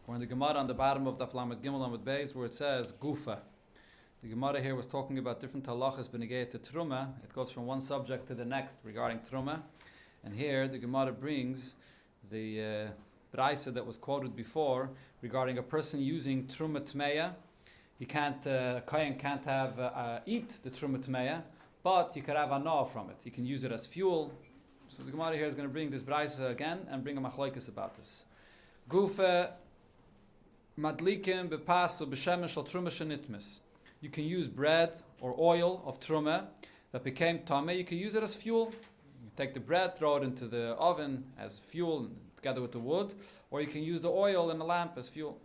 We're in the Gemara on the bottom of the Lamed Gimel Lamed Beis where it says Gufa. The Gemara here was talking about different halachas benegayet to Truma. It goes from one subject to the next regarding Truma. And here the Gemara brings the Braisa that was quoted before regarding a person using Truma Tmeya. He can't, Kohen can't have eat the Truma Tmeya, but you could have anah from it. He can use it as fuel. So the Gemara here is going to bring this Braisa again and bring a machlokes about this. Gufa madlikim bepas b'shemesh al truma shenitmis. You can use bread or oil of truma that became tameh. You can use it as fuel. You take the bread, throw it into the oven as fuel together with the wood, or you can use the oil in the lamp as fuel.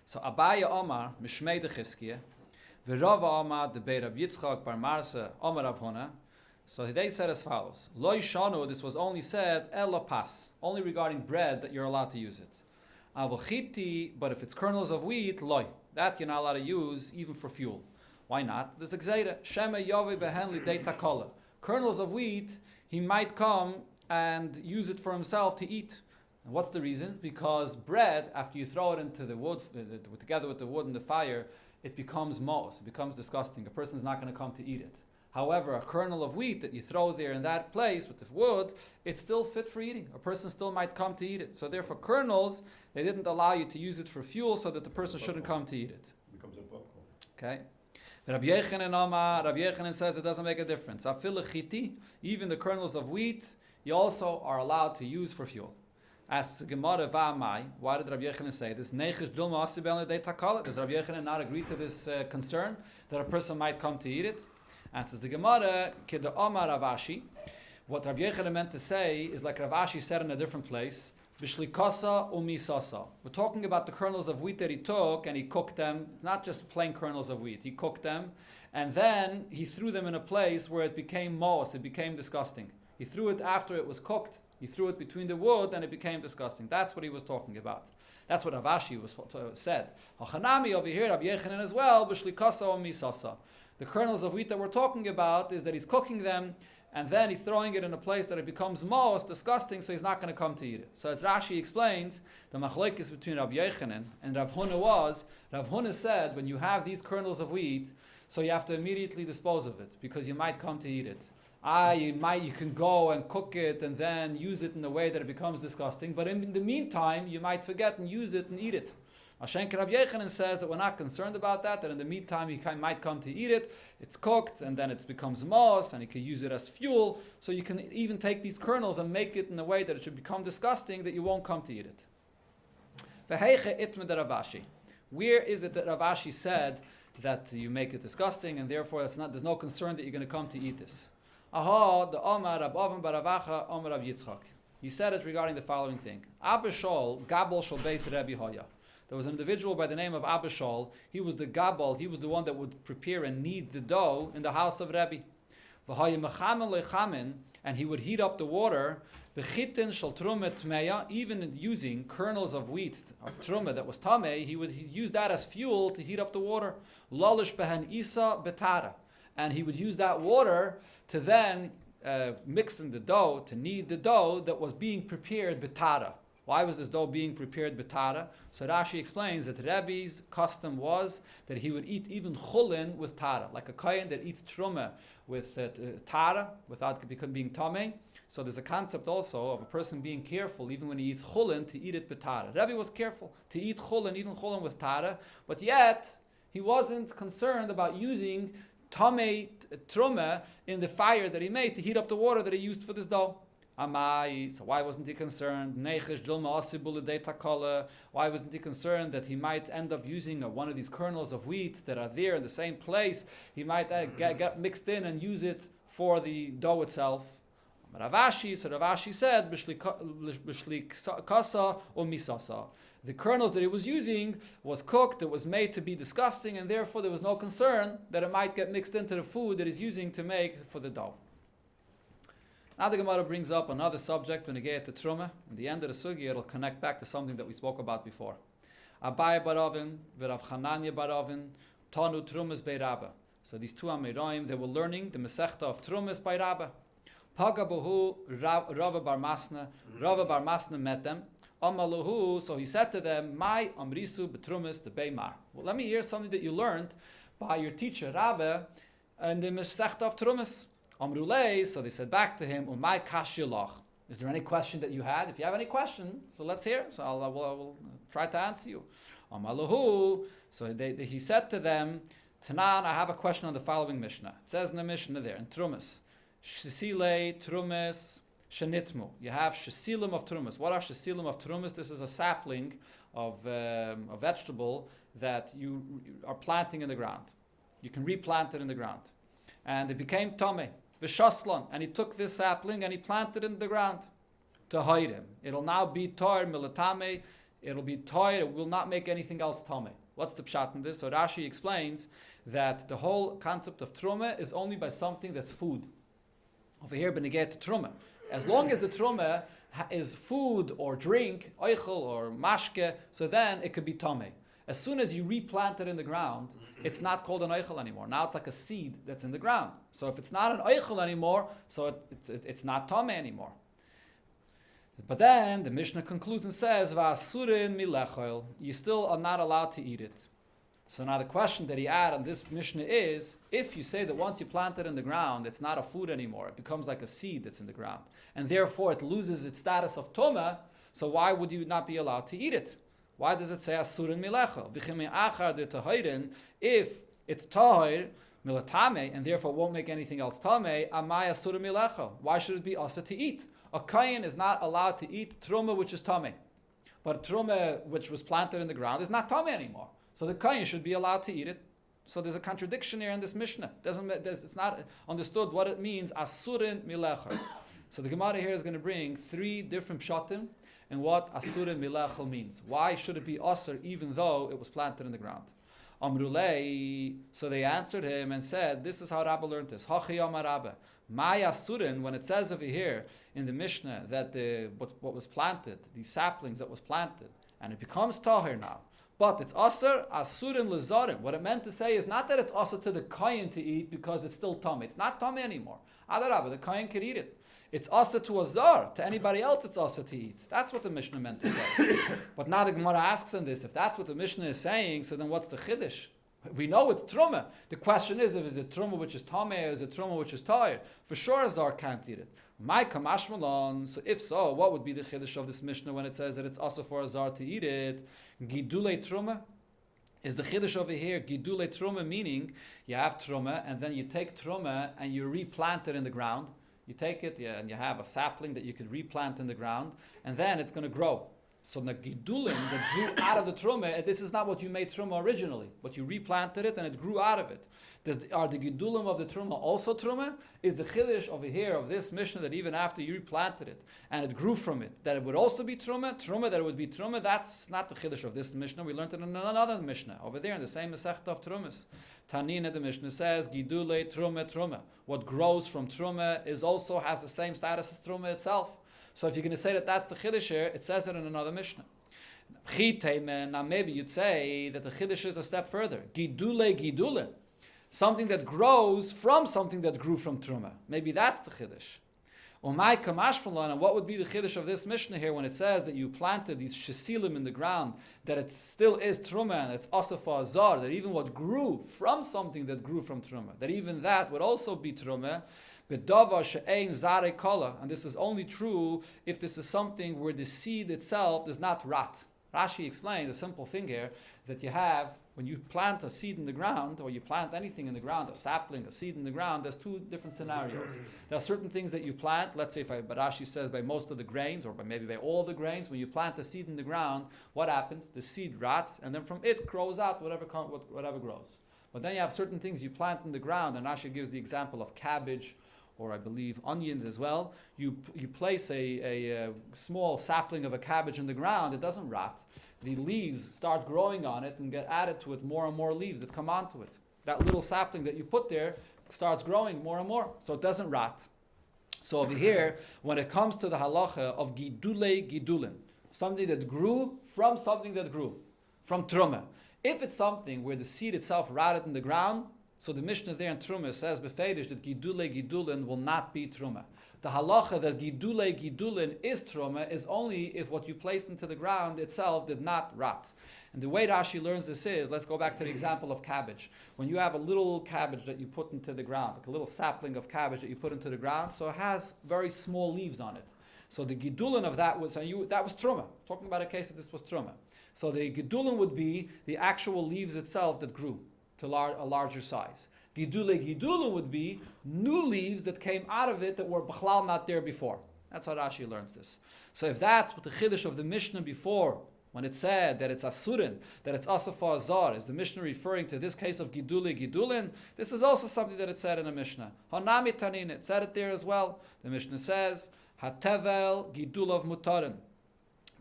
So Abaya Omar Mishmei de Chizkiah, V'Rava Omar de Beir Rab Yitzchak Bar Marsa Omar Rav Huna. So they said as follows: Lo Yishanu. This was only said ela pas, only regarding bread that you're allowed to use it. Avochiti, but if it's kernels of wheat, loy, that you're not allowed to use even for fuel. Why not? There's a gzeira. Shema Yove behenli de takola. Kernels of wheat, he might come and use it for himself to eat. And what's the reason? Because bread, after you throw it into the wood, together with the wood and the fire, it becomes mo'os, it becomes disgusting. A person's not going to come to eat it. However, a kernel of wheat that you throw there in that place with the wood, it's still fit for eating. A person still might come to eat it. So therefore, kernels, they didn't allow you to use it for fuel so that the person shouldn't come to eat it. It becomes a popcorn. Okay. Rabbi Yechanan says it doesn't make a difference. Even the kernels of wheat, you also are allowed to use for fuel. Asks the Gemara, why did Rabbi Yechanan say this? Does Rabbi Yechanan not agree to this concern that a person might come to eat it? Answers the Gemara, Kida Omar Ravashi. What Rabbi Yechanan meant to say is like Ravashi said in a different place, Bishlikasa umisasa. We're talking about the kernels of wheat that he took and he cooked them, not just plain kernels of wheat. He cooked them and then he threw them in a place where it became moss, it became disgusting. He threw it after it was cooked. He threw it between the wood and it became disgusting. That's what he was talking about. That's what Ravashi said. Hachanami over here, Rabbi Yechanan as well, Bishlikasa umisasa. The kernels of wheat that we're talking about is that he's cooking them and then he's throwing it in a place that it becomes moss, disgusting, so he's not going to come to eat it. So as Rashi explains, the machlokes between Rabbi Yechanan and Rav Huna was, Rav Huna said, when you have these kernels of wheat, so you have to immediately dispose of it because you might come to eat it. You can go and cook it and then use it in a way that it becomes disgusting, but in the meantime, you might forget and use it and eat it. Ashenk Rabbi Yechanan says that we're not concerned about that in the meantime he might come to eat it, it's cooked, and then it becomes moss, and you can use it as fuel, so you can even take these kernels and make it in a way that it should become disgusting, that you won't come to eat it. Where is it that Ravashi said that you make it disgusting, and therefore there's no concern that you're going to come to eat this? Aha, the Omar Rab Oven Baravacha Omar Rab Yitzchak. He said it regarding the following thing. Abba Shol, Gabal Shol Beis Rebbe Hoya. There was an individual by the name of Abishol. He was the gabal, he was the one that would prepare and knead the dough in the house of Rebbe. And he would heat up the water, even using kernels of wheat, of truma that was tameh, he would use that as fuel to heat up the water. And he would use that water to then mix in the dough, to knead the dough that was being prepared betara. Why was this dough being prepared betara? So Rashi explains that Rebbe's custom was that he would eat even chulin with tara, like a kohen that eats truma with tara without being tameh. So there's a concept also of a person being careful even when he eats chulin to eat it betara. Rebbe was careful to eat chulin, even chulin with tara, but yet he wasn't concerned about using tameh truma in the fire that he made to heat up the water that he used for this dough. Amai, so why wasn't he concerned? Why wasn't he concerned that he might end up using one of these kernels of wheat that are there in the same place? He might get mixed in and use it for the dough itself. Ravashi said, kasa or misasa. The kernels that he was using was cooked, it was made to be disgusting, and therefore there was no concern that it might get mixed into the food that he's using to make for the dough. Now the Gemara brings up another subject when we get to Truma. In the end of the sugi, it'll connect back to something that we spoke about before. Abai baravin, v'Rav Chananya baravin, tanu Trumas bei Rabba. So these two Amiroim, they were learning the Masechta of Trumas by Rabba. Pagabuhu Rava bar Masna met them. Amaluhu, so he said to them, my amrisu betrumis the beimar. Well, let me hear something that you learned by your teacher, Rabbe, and the Masechta of Trumis. Amrulei, so they said back to him, Umay kashyalach. Is there any question that you had? If you have any question, so let's hear. So I will try to answer you. Amaluhu, so he said to them, Tanan, I have a question on the following Mishnah. It says in the Mishnah there, in Trumis, Shisile, Trumis, Shenitmu. You have Shesilim of Trumis. What are Shesilim of Trumis? This is a sapling of a vegetable that you are planting in the ground. You can replant it in the ground. And it became Tomei, V'shaslan, and he took this sapling and he planted it in the ground to hide him. It'll now be Toir Milatame, it'll be Toir, it will not make anything else Tomei. What's the pshat in this? So Rashi explains that the whole concept of Truma is only by something that's food. Over here, Beneget Truma. As long as the Truma is food or drink, oichel or mashke, so then it could be Tomei. As soon as you replant it in the ground, it's not called an oichel anymore. Now it's like a seed that's in the ground. So if it's not an oichel anymore, so it's not Tomei anymore. But then the Mishnah concludes and says, "Va'asurin milechol." You still are not allowed to eat it. So now the question that he added on this Mishnah is, if you say that once you plant it in the ground, it's not a food anymore, it becomes like a seed that's in the ground, and therefore it loses its status of Toma, so why would you not be allowed to eat it? Why does it say Asurin milechol? V'chimei achar de tahirin, if it's tahir, milatame, and therefore won't make anything else tamei, amai Asurin milechol. Why should it be also to eat? A kayin is not allowed to eat truma which is tamei, but truma which was planted in the ground is not tamei anymore. So the kayin should be allowed to eat it. So there's a contradiction here in this Mishnah. It's not understood what it means asurin milechol. So the Gemara here is going to bring 3 different pshatim in what asurin milechol means. Why should it be asur even though it was planted in the ground? Amrulei. So they answered him and said, this is how Rabba learned this. Hachi Amar Rabba. My asurin, when it says over here in the Mishnah that what was planted, these saplings that was planted, and it becomes tahir now, but it's asur asurin lezarim. What it meant to say is not that it's asur to the kayin to eat because it's still tummy. It's not tummy anymore. Adarabba, the kayin could eat it. It's asur to azar. To anybody else, it's asur to eat. That's what the Mishnah meant to say. But now the Gemara asks on this, if that's what the Mishnah is saying, so then what's the chiddush? We know it's truma. The question is it truma which is tameh or is it truma which is tired? For sure, azar can't eat it. My kamash malon. So if so, what would be the chiddush of this Mishnah when it says that it's also for azar to eat it? Gidule truma. Is the chiddush over here gidule truma, meaning you have truma and then you take truma and you replant it in the ground. You take it and you have a sapling that you could replant in the ground, and then it's going to grow. So the gidulim that grew out of the truma, this is not what you made truma originally, but you replanted it and it grew out of it. Are the gidulim of the truma also truma? Is the chiddush over here of this Mishnah that even after you replanted it and it grew from it, that it would also be truma? Truma that it would be truma? That's not the chiddush of this Mishnah. We learned it in another Mishnah over there in the same Masechta of Trumas. Tanina, the Mishnah says, Gidule truma truma. What grows from truma has the same status as truma itself. So if you're going to say that that's the chiddush here, it says it in another Mishnah. Now maybe you'd say that the chiddush is a step further. Gidule gidule. Something that grows from something that grew from truma. Maybe that's the chiddush. Umay kamashmalan, and what would be the chiddush of this Mishnah here when it says that you planted these shesilim in the ground, that it still is truma and it's also for azar, that even what grew from something that grew from truma, that even that would also be truma. Bedavar she'ein zare kala, and this is only true if this is something where the seed itself does not rot. Rashi explains a simple thing here, that you have, when you plant a seed in the ground, or you plant anything in the ground, a sapling, a seed in the ground, there's 2 different scenarios. There are certain things that you plant, let's say but Rashi says by most of the grains, or maybe by all the grains, when you plant a seed in the ground, what happens? The seed rots, and then from it grows out whatever grows. But then you have certain things you plant in the ground, and Rashi gives the example of cabbage, or I believe onions as well. You place a small sapling of a cabbage in the ground, it doesn't rot. The leaves start growing on it and get added to it, more and more leaves that come onto it. That little sapling that you put there starts growing more and more, so it doesn't rot. So over here, when it comes to the halacha of gidule gidulin, something that grew from something that grew, from truma. If it's something where the seed itself rotted in the ground, So the Mishnah there in Truma says befedish that Gidule Gidulin will not be Truma. The halacha that Gidule Gidulin is Truma is only if what you placed into the ground itself did not rot. And the way Rashi learns this is, let's go back to the example of cabbage. When you have a little cabbage that you put into the ground, like a little sapling of cabbage that you put into the ground, so it has very small leaves on it. So the Gidulin of that was, that was Truma. Talking about a case that this was Truma. So the Gidulin would be the actual leaves itself that grew to a larger size. Gidulin would be new leaves that came out of it that were b'chlal not there before. That's how Rashi learns this. So if that's what the chiddush of the Mishnah before, when it said that it's asurin, that it's asafar azar, is the Mishnah referring to this case of Gidulin, this is also something that it said in the Mishnah. Hanami tanin, it said it there as well. The Mishnah says, hatevel gidulav mutarin.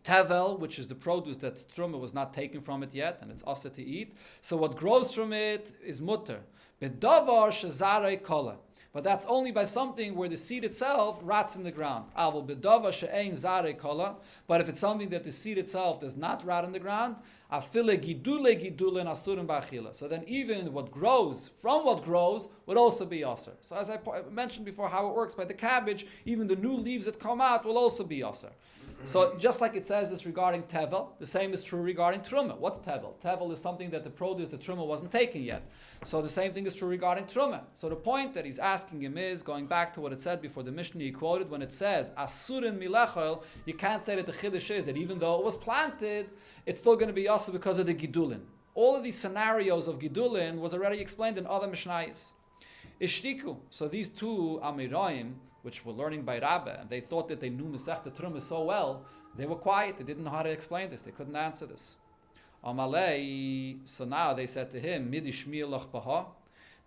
Tevel, which is the produce that Truma was not taken from it yet, and it's asa to eat. So what grows from it is mutter. Bedavar shezarei kola. But that's only by something where the seed itself rots in the ground. Avol bedavar she'ein zarei kola. But if it's something that the seed itself does not rot in the ground, afile gidule gidulin asurim ba'achila. So then even what grows, from what grows, would also be asur. So as I mentioned before how it works by the cabbage, even the new leaves that come out will also be asur. So just like it says this regarding tevel, the same is true regarding truma. What's tevel? Tevel is something that the produce, the truma, wasn't taken yet. So the same thing is true regarding truma. So the point that he's asking him is, going back to what it said before the Mishnah he quoted, when it says asurin milechel, you can't say that the chiddush is that even though it was planted, it's still going to be also because of the gidulin. All of these scenarios of gidulin was already explained in other Mishnayos. Ishtiku. So these two Amirayim, which were learning by Rabbah, and they thought that they knew Masechta Truma so well, they were quiet. They didn't know how to explain this. They couldn't answer this. Amalei, so now they said to him, Midi Shmielach Baha,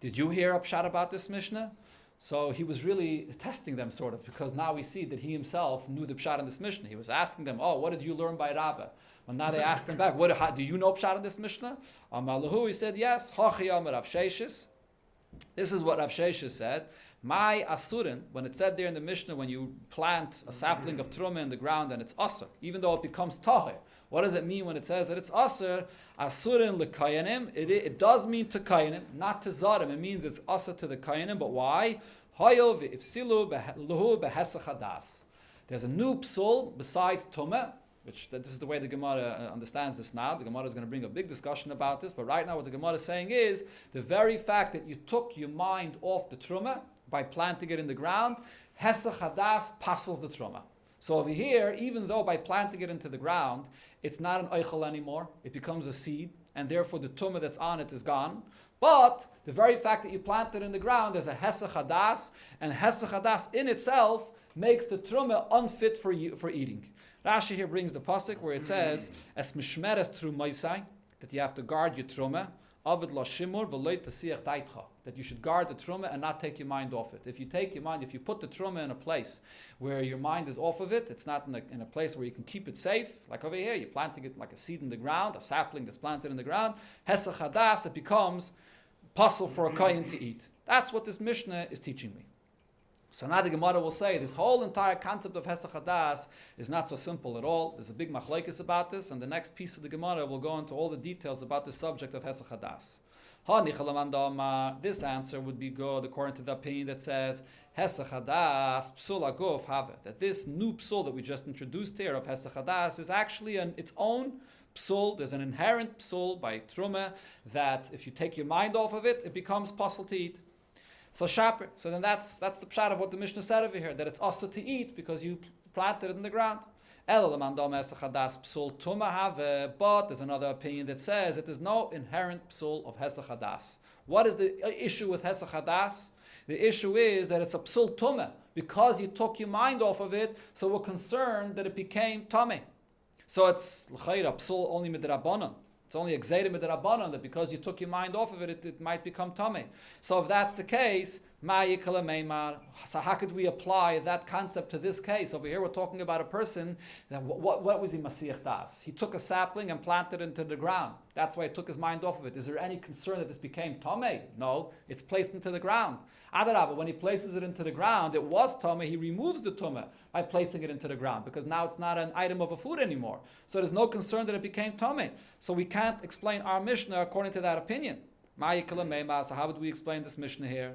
did you hear a pshat about this Mishnah? So he was really testing them, sort of, because now we see that he himself knew the pshat in this Mishnah. He was asking them, oh, what did you learn by Rabbah? Well, now they asked him back, do you know pshat in this Mishnah? Amalahu, he said, yes. Hachi Amar Rav Sheshis. This is what Rav Sheshis said. My asurin, when it said there in the Mishnah, when you plant a sapling of truma in the ground and it's asur, even though it becomes tahir, what does it mean when it says that it's asur? Asurin lekayanim, it does mean to kayanim, not to zarim. It means it's asur to the kayanim, but why? Hayo v'ifsilu luhu behesach hadas. There's a new psul besides tumah, which this is the way the Gemara understands this now. The Gemara is going to bring a big discussion about this, but right now what the Gemara is saying is the very fact that you took your mind off the truma by planting it in the ground, hesach hadas passes the truma. So over here, even though by planting it into the ground, it's not an eichel anymore, it becomes a seed, and therefore the truma that's on it is gone. But the very fact that you planted it in the ground, there's a hesach hadas, and hesach hadas in itself makes the truma unfit for eating. Rashi here brings the pasuk where it says, "Es mishmeres trumaisai," that you have to guard your truma. Avid la shimur v'loy tasiach daitcha, that you should guard the truma and not take your mind off it. If you take your mind, if you put the truma in a place where your mind is off of it, it's not in a place where you can keep it safe. Like over here, you're planting it like a seed in the ground, a sapling that's planted in the ground. Hesach hadas, it becomes possible for a kohen to eat. That's what this Mishnah is teaching me. So now the Gemara will say this whole entire concept of Hesach Hadas is not so simple at all. There's a big machlokes about this, and the next piece of the Gemara will go into all the details about the subject of Hesach Hadas. This answer would be good according to the opinion that says Hesach Hadas psul aguf have, that this new psul that we just introduced here of Hesach Hadas is actually its own psul. There's an inherent psul by Truma that if you take your mind off of it, it becomes possible to eat. So shaper. So then that's the pshat of what the Mishnah said over here, that it's also to eat because you planted it in the ground. But there's another opinion that says that there's no inherent psul of Hesach Hadas. What is the issue with Hesach Hadas? The issue is that it's a psul tumah. Because you took your mind off of it, so we're concerned that it became tameh. So it's l'chayra psul only midrabanan. It's only a gzeira midrabanan, that because you took your mind off of it, it might become tameh. So if that's the case, so how could we apply that concept to this case? Over here we're talking about a person that what was he Mashiach Das? He took a sapling and planted it into the ground. That's why he took his mind off of it. Is there any concern that this became tameh? No, it's placed into the ground. Adarabah, when he places it into the ground, it was tameh, he removes the tumah by placing it into the ground, because now it's not an item of a food anymore. So there's no concern that it became tameh. So we can't explain our Mishnah according to that opinion. So how would we explain this Mishnah here?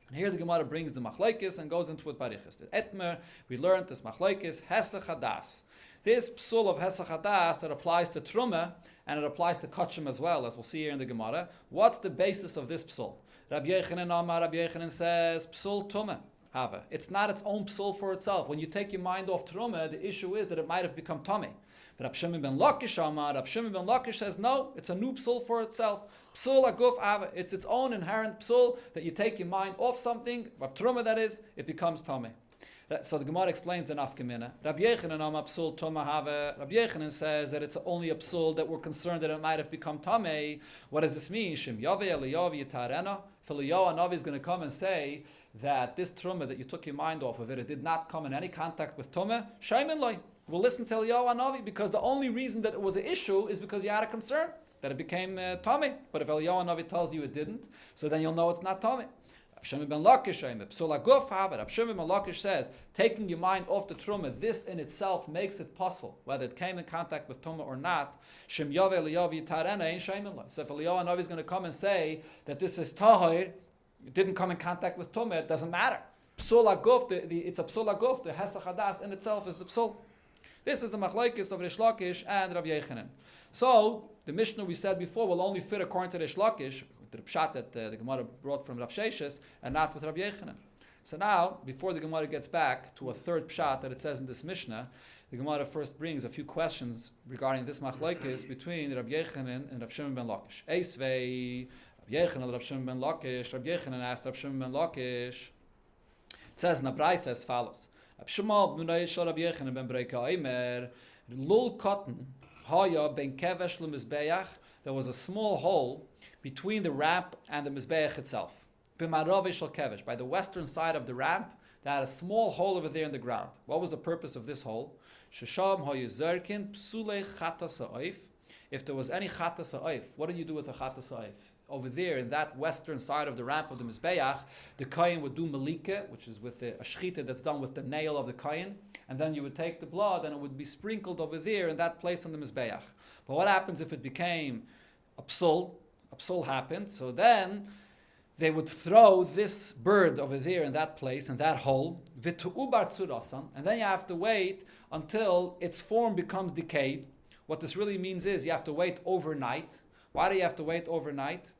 And here the Gemara brings the machlokes and goes into it barichas. The Etmer, we learned this machlokes, hesach hadas. This psul of hesach hadas that applies to truma and it applies to kachim as well, as we'll see here in the Gemara. What's the basis of this psul? Rabbi Yochanan says psul tumah. Hava. It's not its own psul for itself. When you take your mind off truma, the issue is that it might have become tummy. But Rab Shimon ben Lakish says no, it's a new psul for itself. Psul aguf ava. It's its own inherent psul that you take your mind off something, of truma that is, it becomes tummy. So the Gemara explains the nafkamina. Rabbi Yochanan ama psul tumah hava. Rabbi Yochanan says that it's only a psul that we're concerned that it might have become tummy. What does this mean? Shim yave eliyav yitarena. If Eliyahu Navi is going to come and say that this truma that you took your mind off of it, it did not come in any contact with tumah, shaymin loy. We'll listen to Eliyahu Navi because the only reason that it was an issue is because you had a concern that it became tummy. But if Eliyahu Navi tells you it didn't, so then you'll know it's not tummy. Rab Shimon ben Lakish says, taking your mind off the truma, this in itself makes it possible, whether it came in contact with tumah or not. So if Eliyahu Navi is going to come and say that this is tahir, it didn't come in contact with tumah, it doesn't matter. Psul aguf, it's a psul aguf, the hesach hadas in itself is the psul. This is the machlokes of Rish Lakish and Rabbi Yochanan. So the Mishnah we said before will only fit according to Rish Lakish, the pshat that the Gemara brought from Rav Sheshes, and not with Rabbi Yochanan. So now, before the Gemara gets back to a third pshat that it says in this Mishnah, the Gemara first brings a few questions regarding this machlokes between Rabbi Yochanan and Rabbi Shimon ben Lakish. Eisvei, Rabbi Yochanan and Rabbi Shimon ben Lakish. Rabbi Yochanan asked Rabbi Shimon ben Lakish. It says in the Braisa as follows: Rabbi Shimon ben Rabbi Yochanan ben Breika Eimer lul cotton haya ben kevesh lemizbeach. There was a small hole between the ramp and the mizbeach itself. By the western side of the ramp, they had a small hole over there in the ground. What was the purpose of this hole? If there was any chatas ha'oif, what did you do with a chatas ha'oif? Over there, in that western side of the ramp of the mizbeach, the kohen would do malika, which is with a shchita that's done with the nail of the kohen, and then you would take the blood and it would be sprinkled over there in that place on the mizbeach. But what happens if it became a psul? A psul happened, so then they would throw this bird over there in that place, in that hole, and then you have to wait until its form becomes decayed. What this really means is you have to wait overnight. Why do you have to wait overnight?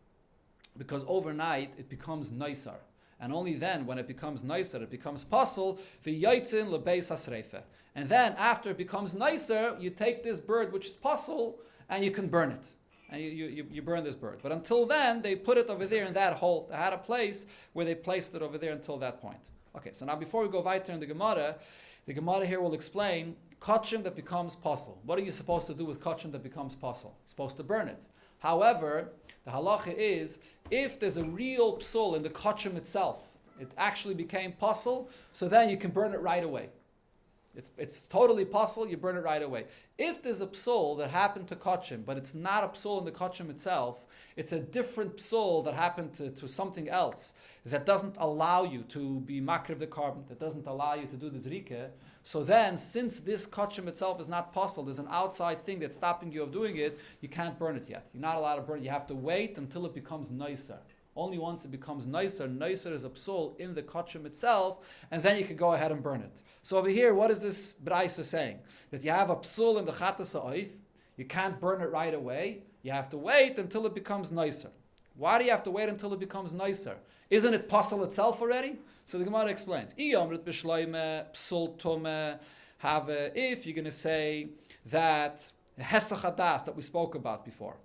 Because overnight it becomes nicer. And only then, when it becomes nicer, it becomes pasul, v'yotzin lebeis hasreifa. And then, after it becomes nicer, you take this bird, which is pasul, and you can burn it. And you burn this bird. But until then, they put it over there in that hole. They had a place where they placed it over there until that point. Okay, so now before we go weiter in the Gemara here will explain kachim that becomes pasul. What are you supposed to do with kachim that becomes pasul? Supposed to burn it. However, the halacha is, if there's a real psul in the kachim itself, it actually became pasul, so then you can burn it right away. It's totally pasul, you burn it right away. If there's a psul that happened to kachim, but it's not a psul in the kachim itself, it's a different psul that happened to something else that doesn't allow you to be makriv the carbon, that doesn't allow you to do the zrika. So then, since this kachim itself is not pasul, there's an outside thing that's stopping you of doing it, you can't burn it yet. You're not allowed to burn it. You have to wait until it becomes nicer. Only once it becomes nicer is a psul in the kachim itself, and then you can go ahead and burn it. So over here, what is this Braisa saying? That you have a psul in the chatas ha'oif, you can't burn it right away, you have to wait until it becomes nicer. Why do you have to wait until it becomes nicer? Isn't it pasul itself already? So the Gemara explains, if you're going to say that hesach hadas that we spoke about before,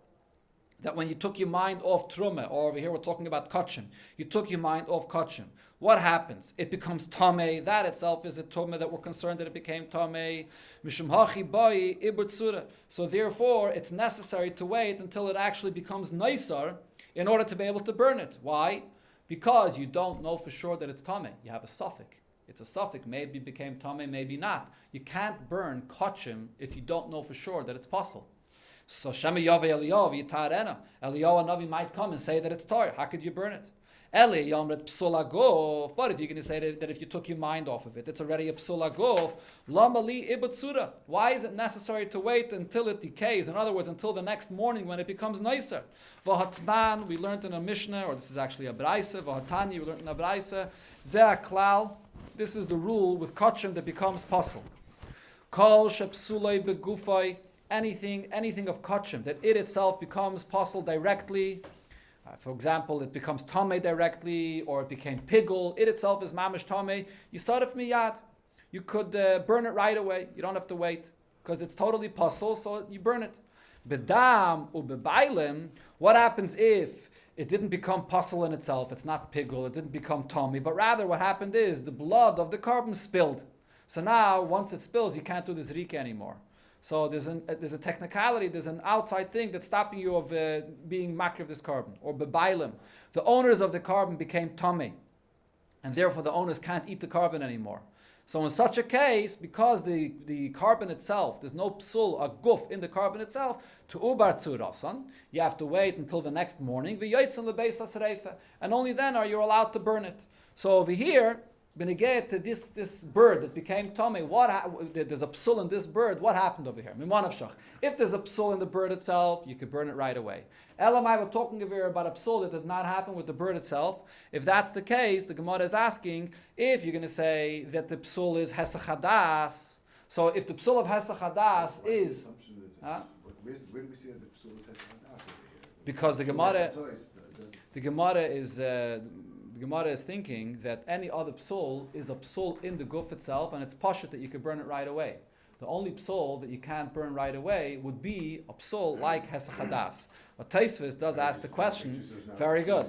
that when you took your mind off truma, or over here we're talking about kachim, you took your mind off kachim, what happens? It becomes tamei. That itself is a tumah that we're concerned that it became tamei. Mishum hachi bai ibur tzura. So therefore, it's necessary to wait until it actually becomes nicer in order to be able to burn it. Why? Because you don't know for sure that it's tamei. You have a suffix. It's a suffix. Maybe it became tamei, maybe not. You can't burn kachim if you don't know for sure that it's pasul. So Shema Yave Eliyahu Yitarena. Eliyahu Navi might come and say that it's tar. How could you burn it? Eli yomret psula gof. But if you're going to say that if you took your mind off of it, it's already a psula gof. Lama li ibatsura. Why is it necessary to wait until it decays? In other words, until the next morning when it becomes nicer. V'hatnan, we learned in a Mishnah, or this is actually a Braisa. V'hatani, we learned in a Braisa. Zeh klal. This is the rule with kachim that becomes pasul. Kol shepsulei begufay. Anything of kachim that it itself becomes pasul directly. For example, it becomes tamei directly, or it became pigul. It itself is mamish tamei. You sarif miyad. You could burn it right away. You don't have to wait because it's totally pasul, so you burn it. Bedam ubebailim. What happens if it didn't become pasul in itself? It's not pigul. It didn't become tamei, but rather what happened is the blood of the carbon spilled. So now, once it spills, you can't do the zrika anymore. So there's a technicality, there's an outside thing that's stopping you of being makir of this carbon. Or bebailim. The owners of the carbon became tamei, and therefore the owners can't eat the carbon anymore. So in such a case, because the carbon itself, there's no psul, a guf in the carbon itself, to ubar tzurasan, you have to wait until the next morning, and only then are you allowed to burn it. So over here, Beneged to this bird that became tamei, there's a psul in this bird, what happened over here? If there's a psul in the bird itself, you could burn it right away. Elamai, we're talking over here about a psul that did not happen with the bird itself. If that's the case, the Gemara is asking if you're going to say that the psul is hesachadas. So if the psul of hesachadas is... Where do we see that the psul is hesachadas over here? Because the Gemara is thinking that any other psul is a psul in the guf itself, and it's pashut that you can burn it right away. The only psul that you can't burn right away would be a psul like hesachadas. But Taisvis does ask the question. Very good.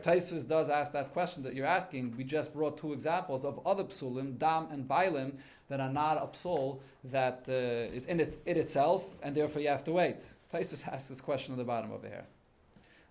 Taisvis does ask that question that you're asking. We just brought two examples of other psulim, dam and bailim, that are not a psul that is in it itself, and therefore you have to wait. Taisvis asks this question on the bottom over here.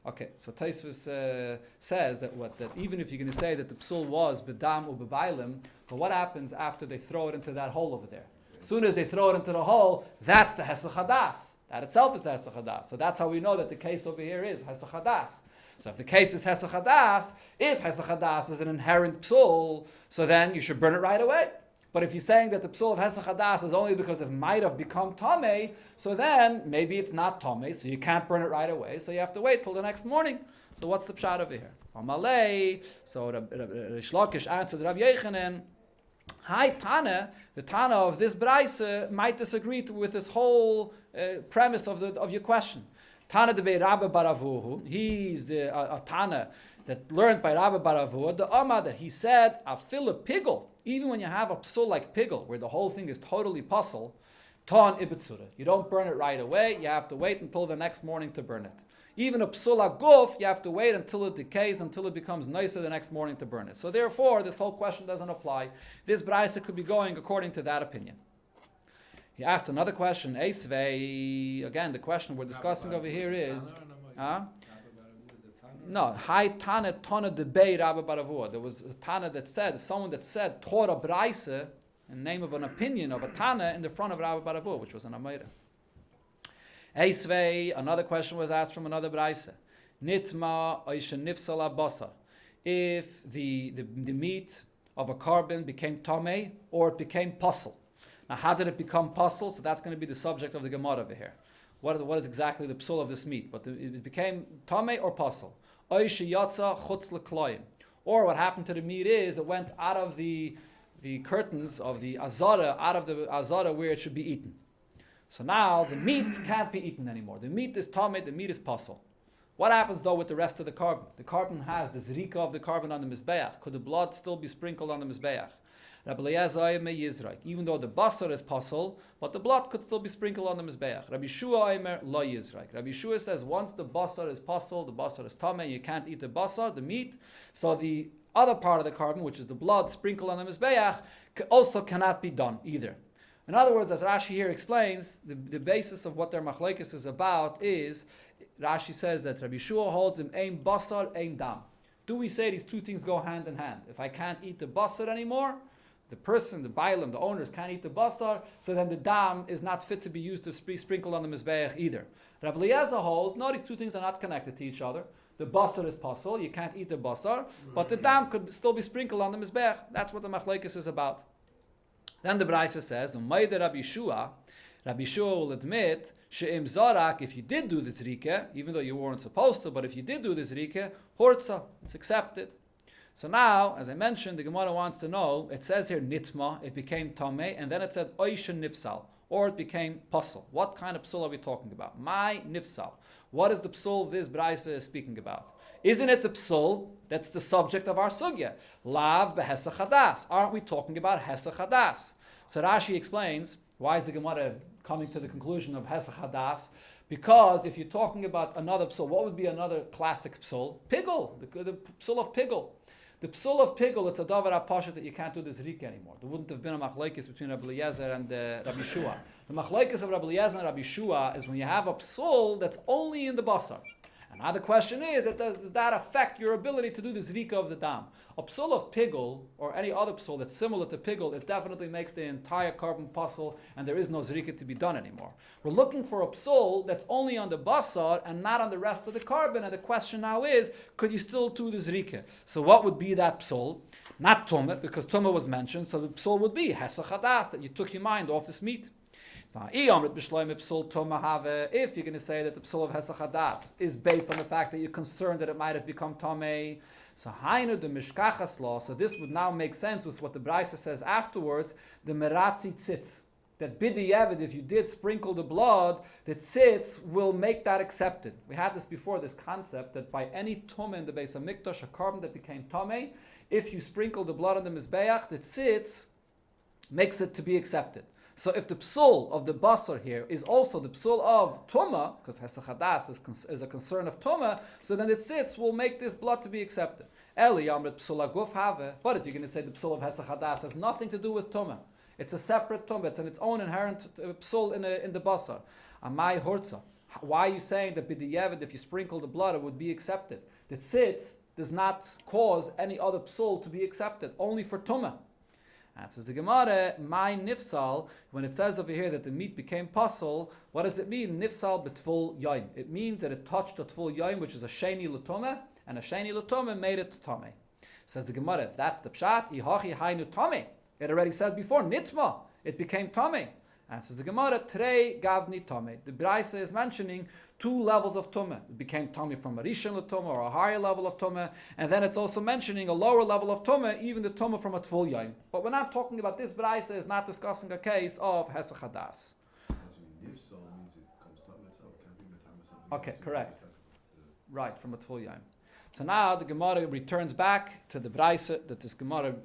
Okay, so Taisvis says that even if you're going to say that the psul was bedam or bebailim, but what happens after they throw it into that hole over there? As soon as they throw it into the hole, that's the hesachadas. That itself is the hesachadas. So that's how we know that the case over here is hesachadas. So if the case is hesachadas, if hesachadas is an inherent psul, so then you should burn it right away. But if you're saying that the psul of hesachadas is only because it might have become tamei, so then maybe it's not tamei, so you can't burn it right away, so you have to wait till the next morning. So what's the pshat over here? Amalei, so Rish Lakish answered Rabbi Yechanan, Hi Tana, the Tana of this Braisa might disagree with this whole premise of your question. Tana de Rabbi Baravuhu, he's the Tana that learned by Rabbi Baravuhu, the Amma that he said, Afil pigel, even when you have a psul like pigel, where the whole thing is totally pasul, ton ibitsura. You don't burn it right away, you have to wait until the next morning to burn it. Even a psula guf, you have to wait until it decays, until it becomes nicer the next morning to burn it. So therefore, this whole question doesn't apply. This braisa could be going according to that opinion. He asked another question. Eisvei, again, the question we're discussing over here is... No, Hai Tana Tana debate Rabbi Baravua. There was a Tana that said, someone that said Torah Braisa in the name of an opinion of a Tana in the front of Rabbi Baravua, which was an Amira. Eisvei, another question was asked from another Braisa. Nitma Oisha Nifsala Basar. If the meat of a carbon became tamei or it became pasul. Now, how did it become pasul? So that's going to be the subject of the Gemara over here. What is exactly the psul of this meat? But it became tamei or pasul. Or what happened to the meat is it went out of the curtains of the azara, out of the azara where it should be eaten. So now the meat can't be eaten anymore. The meat is tamei, the meat is pasul. What happens though with the rest of the carbon? The carbon has the zrika of the carbon on the mizbeach. Could the blood still be sprinkled on the mizbeach? Even though the basar is pasul, but the blood could still be sprinkled on the mizbeach. Rabbi Shua Aimer lo yizraik. Rabbi Shua says once the basar is pasul, the basar is tamei, you can't eat the basar, the meat. So the other part of the carbon, which is the blood sprinkled on the mizbeach, also cannot be done either. In other words, as Rashi here explains, the basis of what their machlekes is about is, Rashi says that Rabbi Shua holds him aim basar, aim dam. Do we say these two things go hand in hand? If I can't eat the basar anymore, the person, the bailam, the owners can't eat the basar, so then the dam is not fit to be used to be sprinkled on the mizbeach either. Rabbi Eliezer holds, no, these two things are not connected to each other. The basar is pasul, you can't eat the basar, but the dam could still be sprinkled on the mizbeach. That's what the machlekes is about. Then the Braisa says, Rabbi Yeshua will admit, she'im zarak, if you did do this zrike, even though you weren't supposed to, but if you did do this zrike, hortza, it's accepted. So now, as I mentioned, the Gemara wants to know, it says here nitma, it became tameh, and then it said oishen nifsal, or it became pasul. What kind of psul are we talking about? My nifsal. What is the psul this Braisa is speaking about? Isn't it the psul that's the subject of our sugya? Lav behesach hadas. Aren't we talking about hesach hadas? So Rashi explains, why is the Gemara coming to the conclusion of hesach hadas? Because if you're talking about another psul, what would be another classic psul? Pigul, the psul of pigul. The psul of pigul, it's a davar apasha that you can't do the zrika anymore. There wouldn't have been a machlekes between Rabbi Eliezer and Rabbi Yeshua. The machlekes of Rabbi Eliezer and Rabbi Yeshua is when you have a psul that's only in the basar. And now the question is, does that affect your ability to do the zrika of the dam? A psul of pigul, or any other psul that's similar to pigul, it definitely makes the entire carbon pasul, and there is no zrika to be done anymore. We're looking for a psul that's only on the basar and not on the rest of the carbon, and the question now is, could you still do the zrika? So what would be that psul? Not tumah, because tumah was mentioned, so the psul would be hesach hadas, that you took your mind off this meat. If you're going to say that the psul of hesach hadas is based on the fact that you're concerned that it might have become tamei, so hainu the mishkachas law. So this would now make sense with what the Braisa says afterwards. The meratzi tzitz, that b'diavad, if you did sprinkle the blood, the tzitz will make that accepted. We had this before, this concept that by any tumah in the Beis Hamikdash, a carbon that became tamei, if you sprinkle the blood on the mizbeach, the tzitz makes it to be accepted. So if the psul of the basar here is also the psul of tumah, because hesach hadas is a concern of tumah, so then the tzitz will make this blood to be accepted. Eli amrit psul aguf have. But if you're going to say the psul of hesach hadas has nothing to do with tumah, it's a separate tumah, it's in its own inherent psul in the basar. Amai hortza. Why are you saying that b'diavad, if you sprinkle the blood, it would be accepted? The tzitz does not cause any other psul to be accepted, only for tumah. And says the Gemara, my nifsal, when it says over here that the meat became pasul, what does it mean? Nifsal b'tful yaim. It means that it touched the tful yaim, which is a sheni l'tomeh, and a sheni l'tomeh made it tameh. Says the Gemara, if that's the pshat, ihachi hainu tameh. It already said before, nitma, it became tameh. And says the Gemara, trei gavni tameh. The Braisa is mentioning two levels of tumah. It became tumah from a rishon l'tumah, or a higher level of tumah, and then it's also mentioning a lower level of tumah, even the tumah from a tful yaim. But we're not talking about this. Braisa is not discussing a case of hesach hadas. Okay, correct. Right, from a tful yaim. So now the Gemara returns back to the Braisa that this Gemara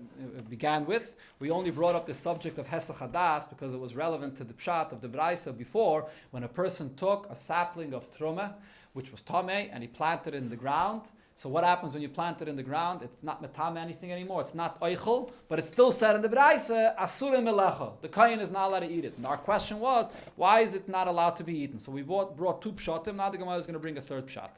began with. We only brought up the subject of hesach hadas because it was relevant to the pshat of the Braisa before, when a person took a sapling of truma, which was tameh, and he planted it in the ground. So what happens when you plant it in the ground? It's not metame anything anymore. It's not oichel, but it's still said in the Braisa, asura melecha. The kohen is not allowed to eat it. And our question was, why is it not allowed to be eaten? So we brought two pshatim. Now the Gemara is going to bring a third pshat.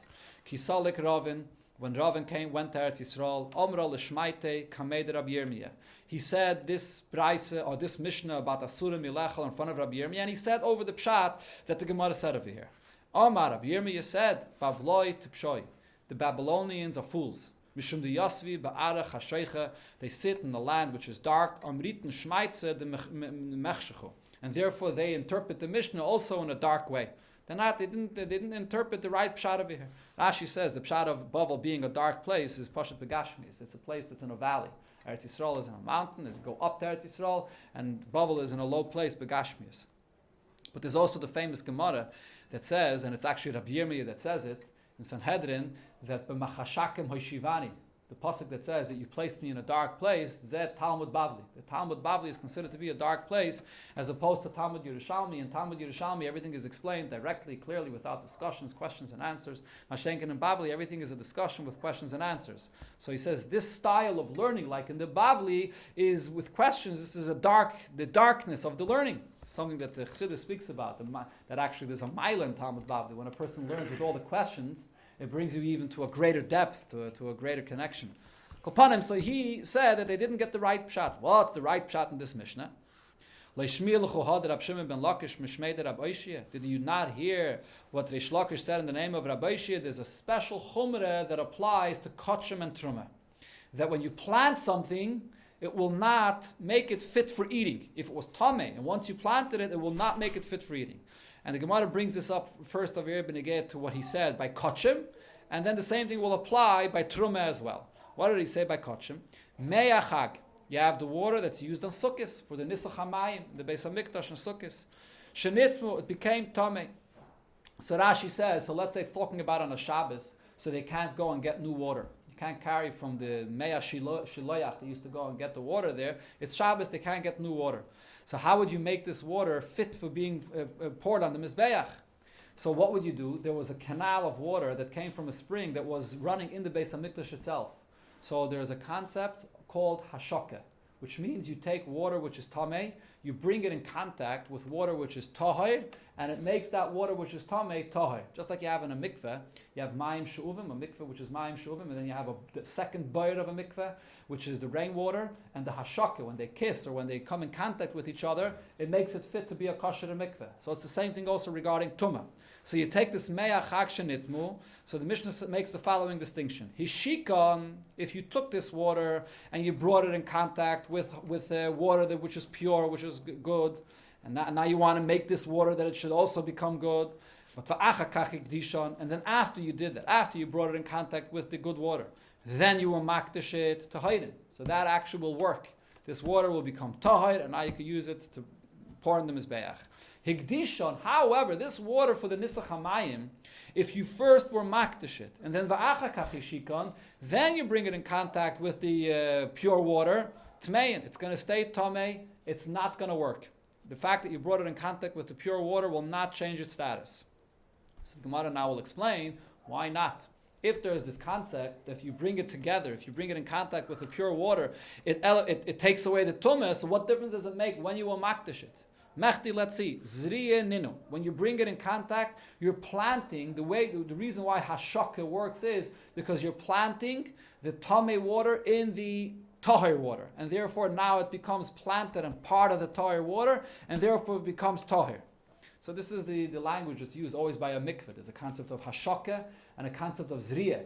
Kisalik Ravin. When Ravin went to Eretz Yisrael, Omra l'shmaite kamed Rabbi Yirmiyah. He said this Braisa, or this Mishnah about Asura Milechel in front of Rabbi Yirmiyah, and he said over the pshat that the Gemara said over here. Omar, Rabbi Yirmiyah said, Bavloi tipshoi. The Babylonians are fools. Mishum de Yasvi ba'arach hasheicha. They sit in the land which is dark. Amrit n'shmaitze de mechshechu. And therefore they interpret the Mishnah also in a dark way. They didn't interpret the right pshat over here. Rashi says the pshat of Bavel being a dark place is Pashat Begashmis. It's a place that's in a valley. Eretz Yisrael is in a mountain. You go up to Eretz Yisrael, and Bavel is in a low place, Begashmis. But there's also the famous Gemara that says, and it's actually Rabbi Yirmiyah that says it in Sanhedrin, that b'machashakim hoishivani. The pasuk that says that you placed me in a dark place, Zed Talmud Bavli. The Talmud Bavli is considered to be a dark place, as opposed to Talmud Yerushalmi. In Talmud Yerushalmi, everything is explained directly, clearly, without discussions, questions, and answers. Mashenkin and Bavli, everything is a discussion with questions and answers. So he says this style of learning, like in the Bavli, is with questions. This is the darkness of the learning. Something that the Chassidus speaks about. That actually there's a mile in Talmud Bavli. When a person learns with all the questions, it brings you even to a greater depth, to a greater connection. Kopanim, so he said that they didn't get the right pshat. What's the right pshat in this Mishnah? Did you not hear what Rish Lakish said in the name of Rabbi Shia? There's a special chumrah that applies to kachim and truma. That when you plant something, it will not make it fit for eating. If it was tameh, and once you planted it, it will not make it fit for eating. And the Gemara brings this up first of here to what he said by kachim, and then the same thing will apply by truma as well. What did he say by kachim? Me'achag. You have the water that's used on Sukkos for the Nisach HaMayim, the Beis HaMikdash and Sukkos. Shenitmu, it became Tameh. So Rashi says, so let's say it's talking about on a Shabbos, so they can't go and get new water. You can't carry from the Meah Shiloyach, they used to go and get the water there. It's Shabbos, they can't get new water. So how would you make this water fit for being poured on the Mizbeach? So what would you do? There was a canal of water that came from a spring that was running in the Beis HaMikdash itself. So there's a concept called hashaka, which means you take water which is tameh, you bring it in contact with water which is tahir, and it makes that water which is tameh tahir. Just like you have in a mikveh, you have mayim she'uvim, a mikveh which is mayim she'uvim, and then you have the second bayr of a mikveh, which is the rainwater, and the hashaka, when they kiss or when they come in contact with each other, it makes it fit to be a kosher mikveh. So it's the same thing also regarding tumah. So you take this me'ach hakshenitmu. So the Mishnah makes the following distinction. Hishikon, if you took this water and you brought it in contact with water which is pure, which is good, and now you want to make this water that it should also become good. And then after you did that, after you brought it in contact with the good water, then you will makdish it to hidden. So that actually will work. This water will become tahir, and now you can use it to pour in the mizbeach. Higdishon, however, this water for the Nisach HaMayim, if you first were makdish it, and then va'achakach hishikon, then you bring it in contact with the pure water, tmein, it's going to stay tamei, it's not going to work. The fact that you brought it in contact with the pure water will not change its status. So the Gemara now will explain why not. If there is this concept that if you bring it together, if you bring it in contact with the pure water, it takes away the tumah, so what difference does it make when you will makdish it? Mechti, let's see, zriye ninu. When you bring it in contact, you're planting, the reason why hashaka works is because you're planting the tameh water in the tahir water. And therefore now it becomes planted and part of the tahir water, and therefore it becomes tahir. So this is the language that's used always by a mikveh. There's a concept of hashaka and a concept of zriye.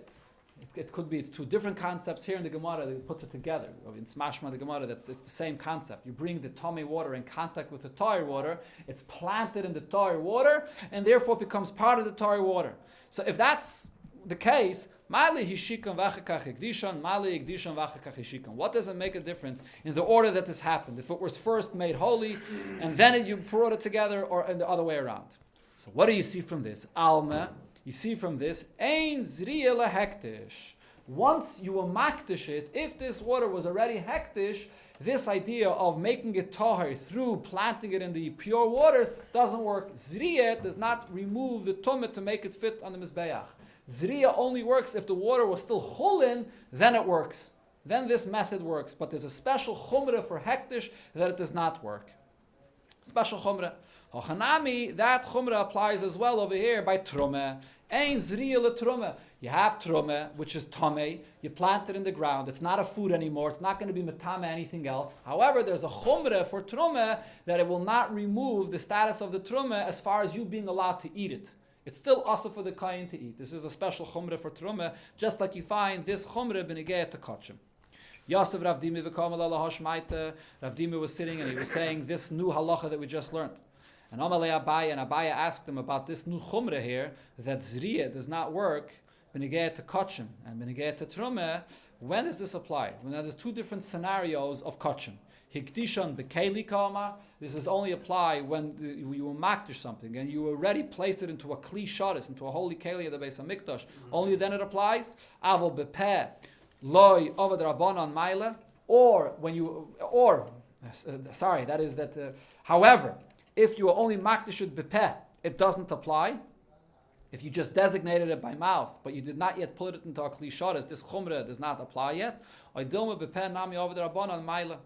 It could be, it's two different concepts here in the Gemara that puts it together. In Smashma, the Gemara, it's the same concept. You bring the tameh water in contact with the tahir water, it's planted in the tahir water, and therefore becomes part of the tahir water. So if that's the case, Mali hishikon v'achakach igdishon, Mali igdishon v'achakach hishikon. What does it make a difference in the order that this happened? If it was first made holy, and then you brought it together, or in the other way around. So what do you see from this? Alma. You see from this, ein zriya lehektish. Once you will makdish it, if this water was already hektish, this idea of making it tahir through planting it in the pure waters doesn't work. Zriya does not remove the tumah to make it fit on the mizbeach. Zriya only works if the water was still chulin, then it works. Then this method works. But there's a special chumrah for hektish that it does not work. Special chumrah. Hochanami, that chumrah applies as well over here by trumah. Ein zriya letrumah. You have trumah, which is tameh. You plant it in the ground. It's not a food anymore. It's not going to be metame anything else. However, there's a chumrah for trumah that it will not remove the status of the trumah as far as you being allowed to eat it. It's still also for the kain to eat. This is a special chumrah for trumah, just like you find this chumrah b'negei to kachim. Yosef Rav Dimi v'kamal ala hashmaita. Rav Dimi was sitting and he was saying this new halacha that we just learned. And Amalei Abaye, and Abaye asked him about this new chumrah here, that zriya does not work, b'negei to kachim, and b'negei to trumah. When is this applied? When there's two different scenarios of kachim. Hikdishon b'keli kama. This is only apply when you will makdish something and you already place it into a kli shadis, into a holy keli of the Beis HaMikdash. Only then it applies. Avol b'peh loy avad rabbanon maila. However, if you are only makdish b'peh, it doesn't apply. If you just designated it by mouth, but you did not yet put it into a kli shadis, this chumrah does not apply yet. Oidilma b'peh nami avad rabbanon maila.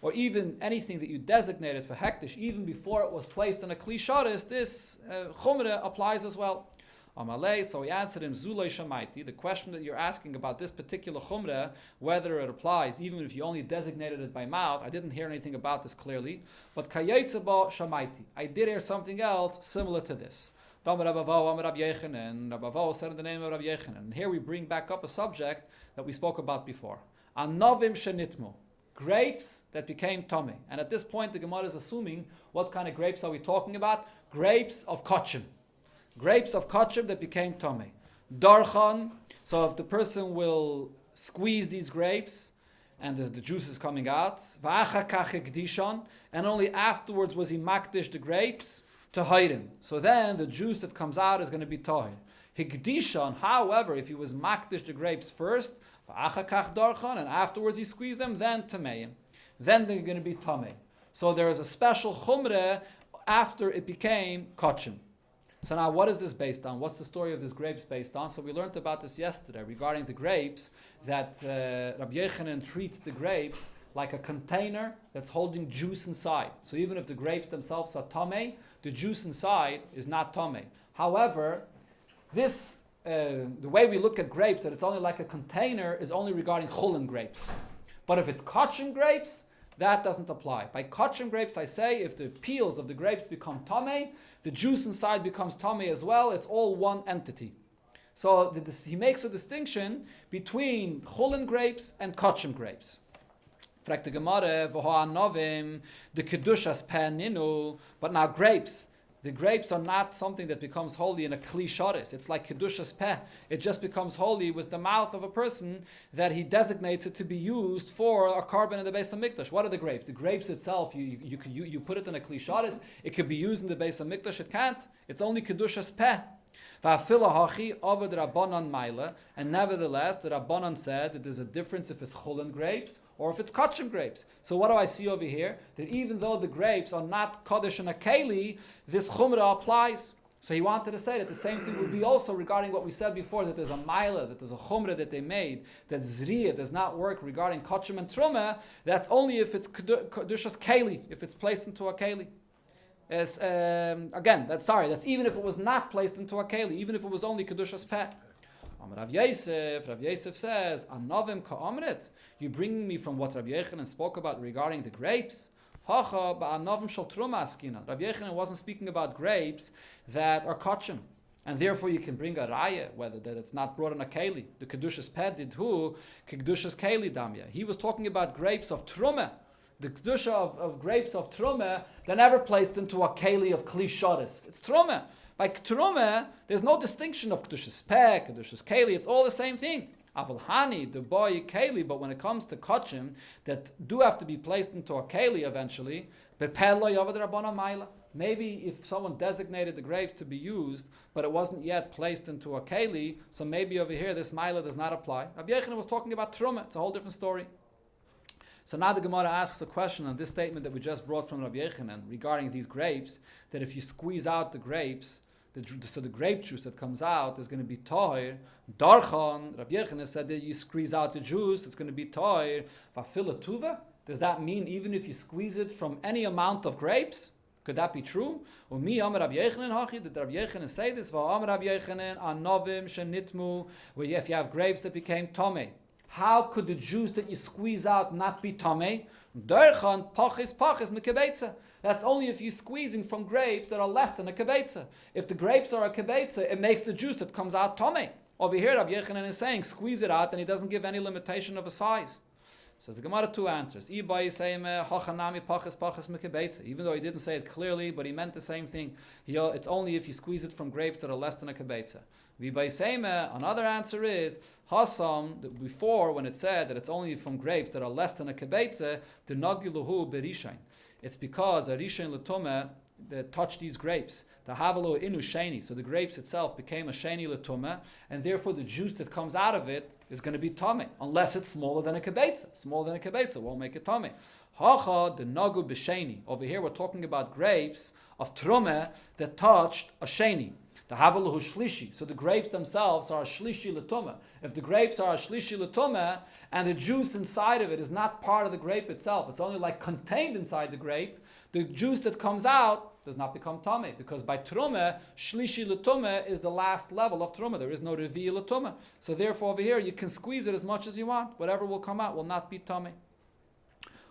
Or even anything that you designated for hektish, even before it was placed in a kli shadis, this chumrah applies as well. Amalei, so he answered him, Zulay Shamaiti, the question that you're asking about this particular chumrah, whether it applies, even if you only designated it by mouth, I didn't hear anything about this clearly, but Kayetzeba Shamaiti, I did hear something else similar to this. Rabbi Avo said in the name of Rabbi Yechanan. And here we bring back up a subject that we spoke about before. Anovim shenitmu, grapes that became tummy. And at this point the Gemara is assuming what kind of grapes are we talking about? Grapes of kachim. Grapes of kachim that became tummy. Darchan, so if the person will squeeze these grapes and the juice is coming out, and only afterwards was he makdish the grapes to hide him. So then the juice that comes out is going to be tahir. Higdishon, however, if he was makdish the grapes first, and afterwards he squeezed them, then tameim. Then they're going to be tamei. So there is a special chumrah after it became kachim. So now what is this based on? What's the story of this grapes based on? So we learned about this yesterday regarding the grapes, that Rabbi Yechanan treats the grapes like a container that's holding juice inside. So even if the grapes themselves are tamei, the juice inside is not tamei. However, this the way we look at grapes, that it's only like a container, is only regarding chulin grapes. But if it's kachim grapes, that doesn't apply. By kachim grapes, I say if the peels of the grapes become tamei, the juice inside becomes tamei as well. It's all one entity. So he makes a distinction between chulin grapes and kachim grapes. Fragt the Gemara, the kedushas peninu, but now grapes. The grapes are not something that becomes holy in a kli sharis. It's like kedushas peh. It just becomes holy with the mouth of a person that he designates it to be used for a carbon in the Beis Hamikdash. What are the grapes? The grapes itself, you put it in a kli sharis. It could be used in the Beis Hamikdash. It can't. It's only kedushas peh. And nevertheless, the Rabbanan said that there's a difference if it's chulin grapes or if it's kachim grapes. So what do I see over here? That even though the grapes are not kaddish and akeli, this chumrah applies. So he wanted to say that the same thing would be also regarding what we said before, that there's a maila, that there's a chumrah that they made, that zriya does not work regarding kachim and truma. That's only if it's kedushas keli, if it's placed into a keli. That's even if it was not placed into a keli, even if it was only kedushas peh. Rav Yosef says, Anovim ka'amrit, you bring me from what Rabbi Yechanan spoke about regarding the grapes. Hacha ba'anovim shel truma askina. Rabbi Yechanan wasn't speaking about grapes that are kachim, and therefore you can bring a raya whether that it's not brought in a keli. The kedushas peh did who kedushas keli damya. He was talking about grapes of truma. The kedusha of grapes of truma, they're never placed into a keli of kli shoris. It's truma. By truma, there's no distinction of kedushas peh, kedushas keli. It's all the same thing. Aval hani, the boy keli. But when it comes to kachim that do have to be placed into a keli eventually, maybe if someone designated the grapes to be used, but it wasn't yet placed into a keli, so maybe over here this maila does not apply. Rabbi Yechanan was talking about truma. It's a whole different story. So now the Gemara asks a question on this statement that we just brought from Rabbi Yechanan regarding these grapes, that if you squeeze out the grapes, so the grape juice that comes out is going to be tahir. Darchan, Rabbi Yechanan said that you squeeze out the juice, it's going to be tahir. Vafila tuva, does that mean even if you squeeze it from any amount of grapes? Could that be true? Umi Amar Rabbi Yechanan hachi, did Rabbi Yechanan say this? Amar Rabbi Yechanan anovim shenitmu, where if you have grapes that became tamei, how could the juice that you squeeze out not be tamei? Derchan pachis mekebetza. That's only if you're squeezing from grapes that are less than a kebetza. If the grapes are a kebetza, it makes the juice that comes out tamei. Over here, Rabbi Yechanan is saying squeeze it out, and he doesn't give any limitation of a size. Says the Gemara, two answers. Even though he didn't say it clearly, but he meant the same thing. It's only if you squeeze it from grapes that are less than a kebetza. Another answer is Hasam, before when it said that it's only from grapes that are less than a kebetza, the nagiluhu berishain. It's because a rishain l'tumah that touched these grapes. The havalo inu sheni. So the grapes itself became a sheni l'tumah, and therefore the juice that comes out of it is going to be tamei, unless it's smaller than a kebetza. Smaller than a kebetza won't make it tamei. Hacha the nagu b'sheni. Over here we're talking about grapes of trumah that touched a sheni. The havalahu shlishi. So the grapes themselves are a shlishi l'tumah. If the grapes are a shlishi l'tumah and the juice inside of it is not part of the grape itself, it's only like contained inside the grape, the juice that comes out does not become tameh, because by truma, shlishi l'tumah is the last level of truma. There is no revi l'tumah. So therefore over here, you can squeeze it as much as you want. Whatever will come out will not be tameh.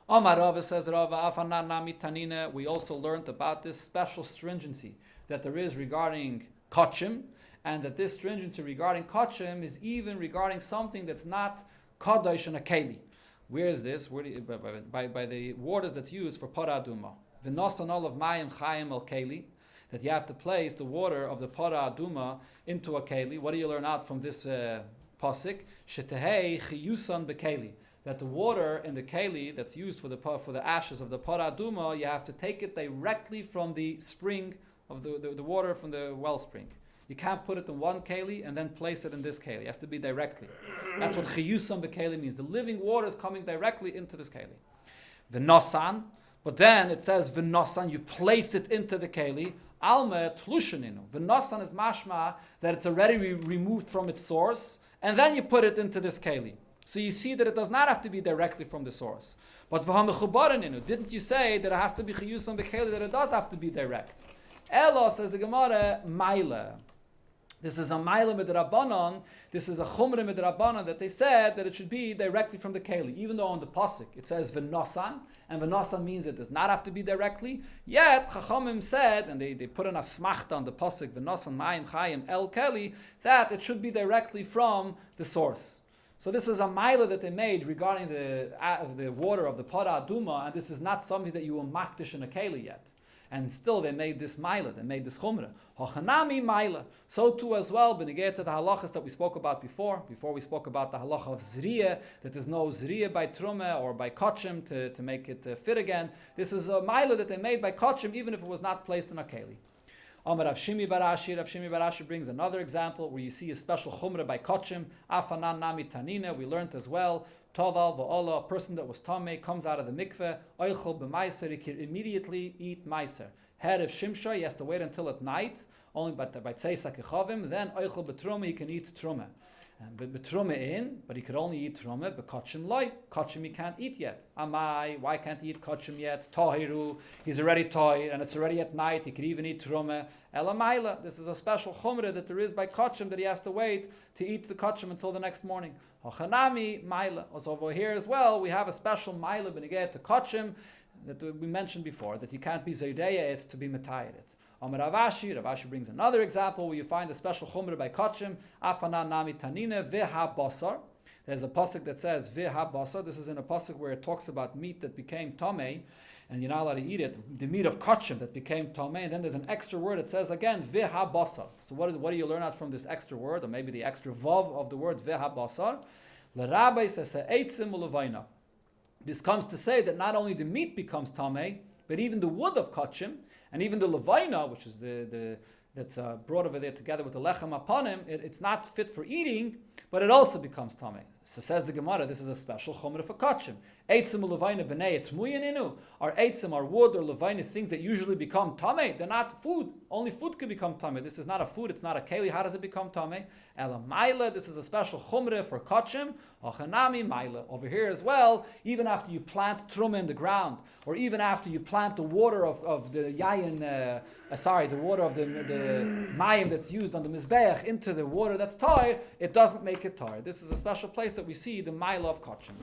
Omar Rava says, Rava Afanan Nami Tanina, we also learned about this special stringency that there is regarding kachim, and that this stringency regarding kachim is even regarding something that's not kadosh and a keli. Where is this? By the waters that's used for para aduma. V'nosan olav mayim chayim al keli, that you have to place the water of the para aduma into a keli. What do you learn out from this pasuk? Shetehei chiyusan bekeli. That the water in the keli that's used for the ashes of the para aduma, you have to take it directly from the spring of the water from the wellspring. You can't put it in one keli and then place it in this keli. It has to be directly. That's what chiyusam bekeli means. The living water is coming directly into this keli. V'nosan, but then it says v'nosan, you place it into the keli. Alma tlushaninu. V'nosan is mashma, that it's already removed from its source, and then you put it into this keli. So you see that it does not have to be directly from the source. But v'hamechubaraninu, didn't you say that it has to be chiyusam bekeli, that it does have to be direct? Elo, says the Gemara, maila. This is a maila midrabanan. This is a chumra midrabanan that they said that it should be directly from the keli. Even though on the pasuk it says v'nosan, and v'nosan means it does not have to be directly. Yet Chachamim said, and they put in a smachta on the pasuk v'nosan mayim chayim el keli, that it should be directly from the source. So this is a maila that they made regarding the water of the para aduma, and this is not something that you will makdish in a keli yet. And still they made this maila, they made this chumrah. Hochanami maila. So too as well, beneged to the halachas that we spoke about before we spoke about the halacha of zriya, that there's no zriya by truma or by kachim to make it fit again. This is a maila that they made by kachim, even if it was not placed in a keli. Amar Rav Shimi Barashi brings another example where you see a special chumrah by kachim. Afanan nami tanina, we learned as well. Toval v'ola, a person that was tamei comes out of the mikveh. Oichel b'maiser, he can immediately eat maiser. Head of shimsha, he has to wait until at night. Only by tzeisa kechavim. Then oichel b'truma, he can eat truma. But truma in, but he could only eat truma. But kachim loy, kachim he can't eat yet. Amai, why can't he eat kachim yet? Tahiru, he's already tahir, and it's already at night. He could even eat truma. Elamaila, this is a special chumrah that there is by kachim that he has to wait to eat the kachim until the next morning. Hochanami maila. Also over here as well, we have a special maila beneged to kachim that we mentioned before, that you can't be zaydeya it to be matayed it. Amar Ravashi brings another example where you find a special chumrah by kachim. Afanan nami tanina v'ha basar. There's a pasuk that says v'ha basar. This is in a pasuk where it talks about meat that became tamei, and you're not allowed to eat it. The meat of kachim that became tamei, and then there's an extra word that says again v'ha basar. So what do you learn out from this extra word, or maybe the extra vav of the word v'ha basar? L'rabbi says eitzim u'levaina. This comes to say that not only the meat becomes tamei, but even the wood of kachim, and even the levaina, which is that's brought over there together with the lechem upon him, it's not fit for eating, but it also becomes tamei. So says the Gemara, this is a special chumrah for kachim. Eitzim levaina b'nei etmuyaninu. Our eitzim, our wood or levaina, things that usually become tamei, they're not food. Only food can become tamei. This is not a food, it's not a keli. How does it become tamei? Ela maila, this is a special chumrah for kachim. Ochanami maila. Over here as well, even after you plant truma in the ground, or even after you plant the water of the yayin, the water of the mayim that's used on the mizbeach into the water that's tar, it doesn't make it tar. This is a special place that we see the maila of kachim.